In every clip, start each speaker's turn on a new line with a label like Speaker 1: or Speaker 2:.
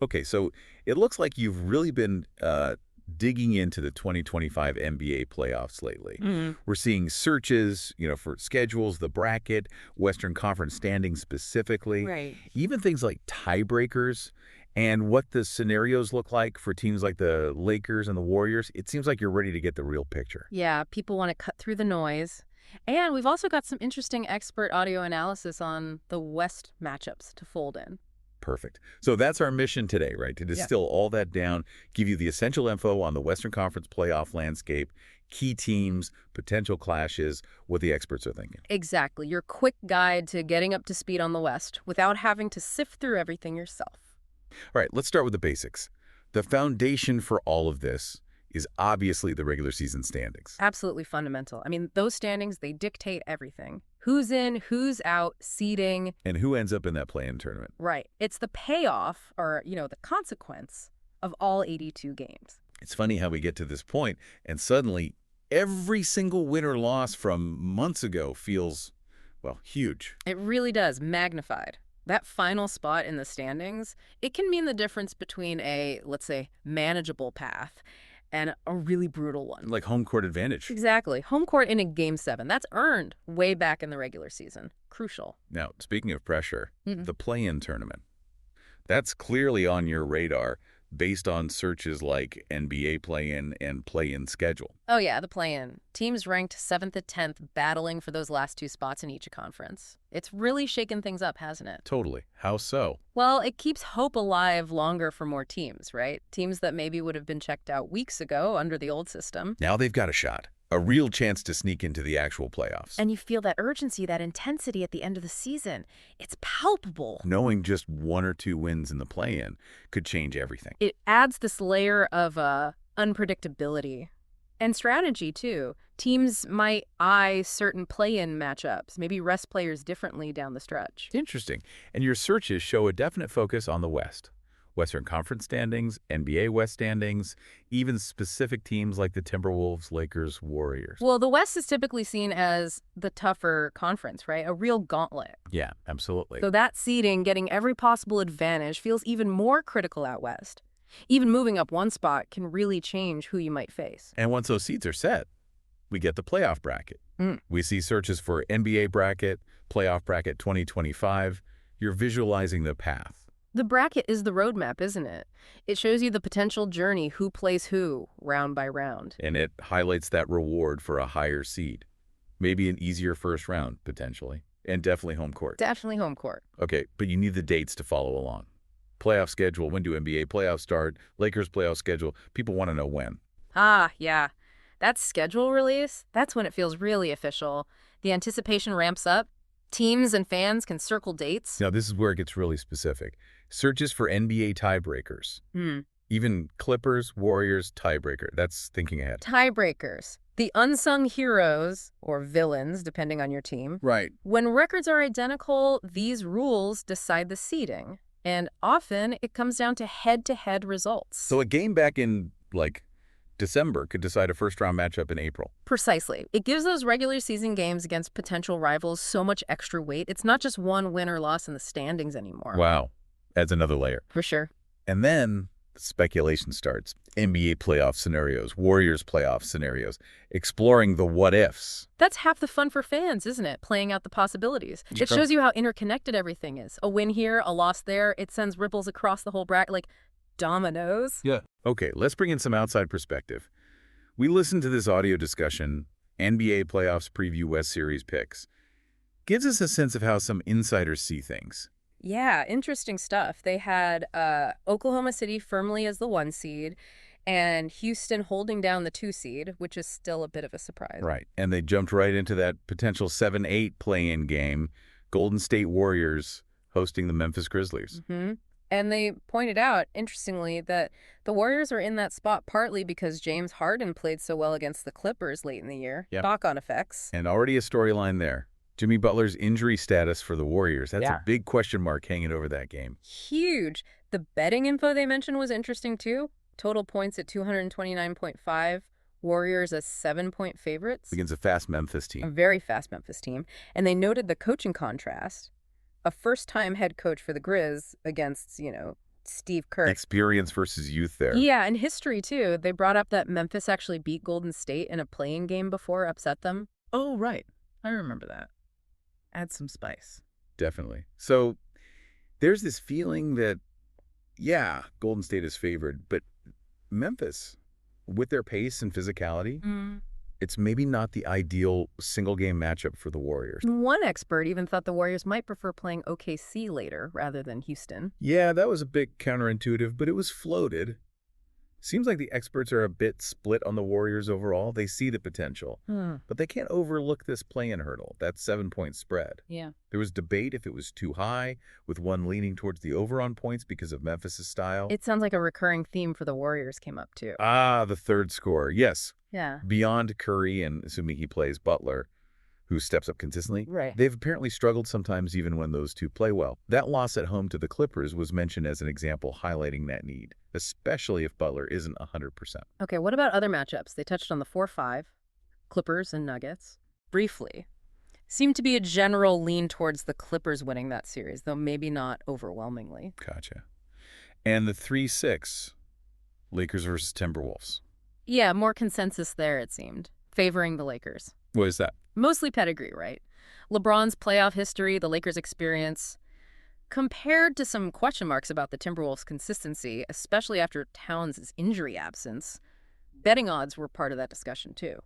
Speaker 1: Okay, so it looks like you've really been digging into the 2025 NBA playoffs lately.
Speaker 2: Mm,
Speaker 1: We're seeing searches, for schedules, the bracket, Western Conference standings specifically,
Speaker 2: right.
Speaker 1: even things like tiebreakers and what the scenarios look like for teams like the Lakers and the Warriors. It seems like you're ready to get the real picture.
Speaker 2: Yeah, people want to cut through the noise. And we've also got some interesting expert audio analysis on the West matchups to fold in.
Speaker 1: Perfect. So that's our mission today, right? To
Speaker 2: Yeah.
Speaker 1: distill all that down, give you the essential info on the Western Conference playoff landscape, key teams, potential clashes, what the experts are thinking.
Speaker 2: Exactly. Your quick guide to getting up to speed on the West without having to sift through everything yourself.
Speaker 1: All right, let's start with the basics. The foundation for all of this is obviously the regular season standings.
Speaker 2: Absolutely fundamental. I mean, those standings, they dictate everything. Who's in, who's out, seeding.
Speaker 1: And who ends up in that play-in tournament?
Speaker 2: Right. It's the payoff or, the consequence of all 82 games.
Speaker 1: It's funny how we get to this point, and suddenly every single win or loss from months ago feels, well, huge.
Speaker 2: It really does, magnified. That final spot in the standings, it can mean the difference between a, let's say, manageable path and a really brutal one.
Speaker 1: Like home court advantage.
Speaker 2: Exactly. Home court in a Game 7. That's earned way back in the regular season. Crucial.
Speaker 1: Now, speaking of pressure,
Speaker 2: Mhm.
Speaker 1: the play-in tournament. That's clearly on your radar based on searches like NBA play-in and play-in schedule.
Speaker 2: Oh, yeah, the play-in. Teams ranked 7th to 10th battling for those last two spots in each conference. It's really shaken things up, hasn't it?
Speaker 1: Totally. How so?
Speaker 2: Well, it keeps hope alive longer for more teams, right? Teams that maybe would have been checked out weeks ago under the old system.
Speaker 1: Now they've got a shot, a real chance to sneak into the actual playoffs.
Speaker 2: And you feel that urgency, that intensity at the end of the season. It's palpable.
Speaker 1: Knowing just one or two wins in the play-in could change everything.
Speaker 2: It adds this layer of unpredictability and strategy, too. Teams might eye certain play-in matchups, maybe rest players differently down the stretch.
Speaker 1: Interesting. And your searches show a definite focus on the West. Western Conference standings, NBA West standings, even specific teams like the Timberwolves, Lakers, Warriors.
Speaker 2: Well, the West is typically seen as the tougher conference, right? A real gauntlet.
Speaker 1: Yeah, absolutely.
Speaker 2: So that seeding, getting every possible advantage, feels even more critical out West. Even moving up one spot can really change who you might face.
Speaker 1: And once those seeds are set, we get the playoff bracket.
Speaker 2: Mm.
Speaker 1: We see searches for NBA bracket, playoff bracket 2025. You're visualizing the path.
Speaker 2: The bracket is the roadmap, isn't it? It shows you the potential journey, who plays who, round by round.
Speaker 1: And it highlights that reward for a higher seed. Maybe an easier first round, potentially. And definitely home court.
Speaker 2: Definitely home court.
Speaker 1: Okay, but you need the dates to follow along. Playoff schedule, when do NBA playoffs start? Lakers playoff schedule. People want to know when.
Speaker 2: Ah, yeah. That schedule release, that's when it feels really official. The anticipation ramps up. Teams and fans can circle dates.
Speaker 1: Now, this is where it gets really specific. Searches for NBA tiebreakers. Even Clippers, Warriors, tiebreaker. That's thinking ahead.
Speaker 2: Tiebreakers. The unsung heroes, or villains, depending on your team.
Speaker 1: Right.
Speaker 2: When records are identical, these rules decide the seeding. And often, it comes down to head-to-head results.
Speaker 1: So a game back in, December could decide a first-round matchup in April.
Speaker 2: Precisely. It gives those regular season games against potential rivals so much extra weight. It's not just one win or loss in the standings anymore.
Speaker 1: Wow. Adds another layer.
Speaker 2: For sure.
Speaker 1: And then speculation starts. NBA playoff scenarios, Warriors playoff scenarios, exploring the what-ifs.
Speaker 2: That's half the fun for fans, isn't it? Playing out the possibilities. It shows you how interconnected everything is. A win here, a loss there, it sends ripples across the whole bracket like dominoes.
Speaker 1: Yeah. Okay, let's bring in some outside perspective. We listened to this audio discussion, NBA playoffs preview West Series picks. Gives us a sense of how some insiders see things.
Speaker 2: Yeah, interesting stuff. They had Oklahoma City firmly as the 1 seed and Houston holding down the 2 seed, which is still a bit of a surprise.
Speaker 1: Right, and they jumped right into that potential 7-8 play-in game, Golden State Warriors hosting the Memphis Grizzlies.
Speaker 2: And they pointed out, interestingly, that the Warriors are in that spot partly because James Harden played so well against the Clippers late in the year.
Speaker 1: Yep.
Speaker 2: Knock-on effects.
Speaker 1: And already a storyline there. Jimmy Butler's injury status for the Warriors. That's a big question mark hanging over that game.
Speaker 2: Huge. The betting info they mentioned was interesting, too. Total points at 229.5. Warriors as 7-point favorites.
Speaker 1: Against a fast Memphis
Speaker 2: A
Speaker 1: team.
Speaker 2: very fast Memphis team. And they noted the coaching contrast. A first-time head coach for the Grizz against, Steve Kerr.
Speaker 1: Experience versus youth there.
Speaker 2: Yeah, and history, too. They brought up that Memphis actually beat Golden State in a play-in game before, upset them.
Speaker 3: Oh, right. I remember that. Add some spice.
Speaker 1: Definitely. So there's this feeling that, yeah, Golden State is favored, but Memphis, with their pace and physicality, it's maybe not the ideal single-game matchup for the Warriors.
Speaker 2: One expert even thought the Warriors might prefer playing OKC later rather than Houston.
Speaker 1: Yeah, that was a bit counterintuitive, but it was floated. Seems like the experts are a bit split on the Warriors overall. They see the potential, but they can't overlook this play-in hurdle, that 7-point spread.
Speaker 3: Yeah.
Speaker 1: There was debate if it was too high, with one leaning towards the over on points because of Memphis' style.
Speaker 2: It sounds like a recurring theme for the Warriors came up, too.
Speaker 1: Ah, the third score. Yes.
Speaker 2: Yeah.
Speaker 1: Beyond Curry, and assuming he plays Butler, who steps up consistently,
Speaker 2: Right.
Speaker 1: they've apparently struggled sometimes even when those two play well. That loss at home to the Clippers was mentioned as an example highlighting that need, especially if Butler isn't 100%.
Speaker 2: Okay, what about other matchups? They touched on the 4-5, Clippers and Nuggets. Briefly. Seemed to be a general lean towards the Clippers winning that series, though maybe not overwhelmingly.
Speaker 1: Gotcha. And the 3-6, Lakers versus Timberwolves.
Speaker 2: Yeah, more consensus there, it seemed, favoring the Lakers.
Speaker 1: What is that?
Speaker 2: Mostly pedigree, right? LeBron's playoff history, the Lakers' experience, compared to some question marks about the Timberwolves' consistency, especially after Towns' injury absence. Betting odds were part of that discussion, too.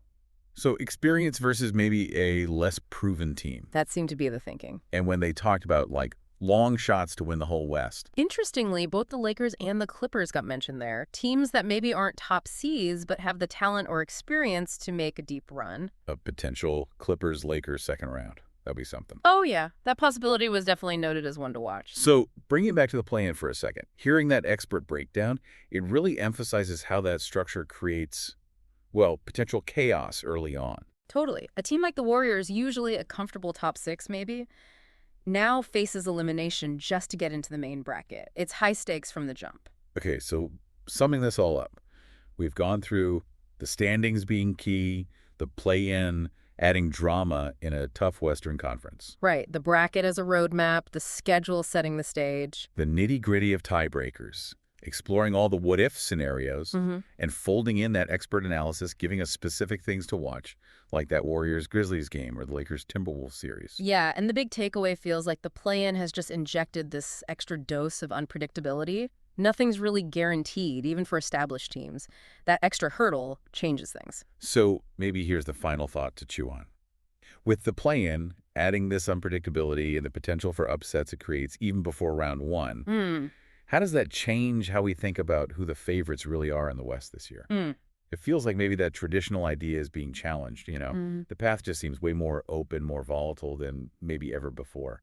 Speaker 1: So experience versus maybe a less proven team.
Speaker 2: That seemed to be the thinking.
Speaker 1: And when they talked about, like, long shots to win the whole West.
Speaker 2: Interestingly, both the Lakers and the Clippers got mentioned there. Teams that maybe aren't top seeds, but have the talent or experience to make a deep run.
Speaker 1: A potential Clippers-Lakers second round. That'd be something.
Speaker 2: Oh, yeah. That possibility was definitely noted as one to watch.
Speaker 1: So bringing it back to the play-in for a second, hearing that expert breakdown, it really emphasizes how that structure creates, well, potential chaos early on.
Speaker 2: Totally. A team like the Warriors, usually a comfortable top 6 maybe, now faces elimination just to get into the main bracket. It's high stakes from the jump.
Speaker 1: Okay, so summing this all up, we've gone through the standings being key, the play-in, adding drama in a tough Western Conference.
Speaker 2: Right. The bracket as a roadmap, the schedule setting the stage.
Speaker 1: The nitty-gritty of tiebreakers, exploring all the what-if scenarios, and folding in that expert analysis, giving us specific things to watch, like that Warriors-Grizzlies game or the Lakers-Timberwolves series.
Speaker 2: Yeah, and the big takeaway feels like the play-in has just injected this extra dose of unpredictability. Nothing's really guaranteed, even for established teams. That extra hurdle changes things.
Speaker 1: So maybe here's the final thought to chew on. With the play-in, adding this unpredictability and the potential for upsets it creates even before round one, how does that change how we think about who the favorites really are in the West this year? It feels like maybe that traditional idea is being challenged, you know? The path just seems way more open, more volatile than maybe ever before.